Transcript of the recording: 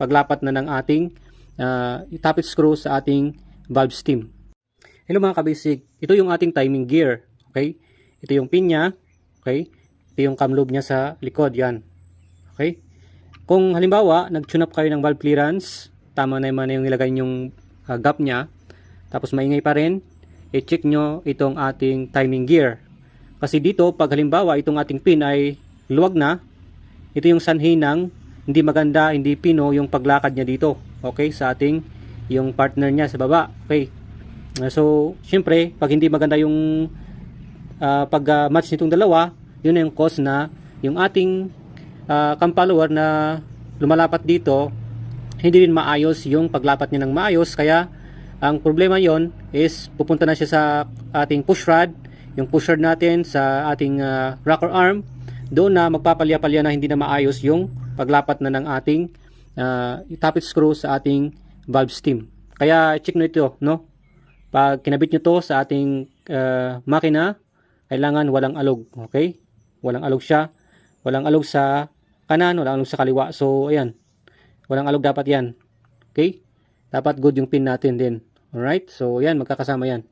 paglapat na ng ating tappet screw sa ating valve stem. Hello mga kabisig, ito yung ating timing gear. Okay? Ito yung pin niya. Okay? Ito yung cam lobe niya sa likod. Yan. Okay? Kung halimbawa, nag-tune up kayo ng valve clearance, tama naman yung nilagay yung gap niya, tapos maingay pa rin, i-check nyo itong ating timing gear. Kasi dito, pag halimbawa itong ating pin ay luwag na, ito yung sanhi ng hindi maganda, hindi pino yung paglakad niya dito. Okay? Sa ating, yung partner niya sa baba. Okay? So, syempre, pag hindi maganda yung pag-match nitong dalawa, yun na yung cause na yung ating cam follower na lumalapat dito, hindi rin maayos yung paglapat niya ng maayos. Kaya, ang problema yon is pupunta na siya sa ating push rod, yung push rod natin sa ating rocker arm, doon na magpapalya-palya na hindi na maayos yung paglapat na ng ating tappet screw sa ating valve stem. Kaya check nyo ito, no? Pag kinabit nyo to sa ating makina, kailangan walang alog, okay? Walang alog siya. Walang alog sa kanan, walang alog sa kaliwa. So, ayan. Walang alog dapat yan. Okay? Dapat good yung pin natin din. Alright? So, ayan, magkakasama yan.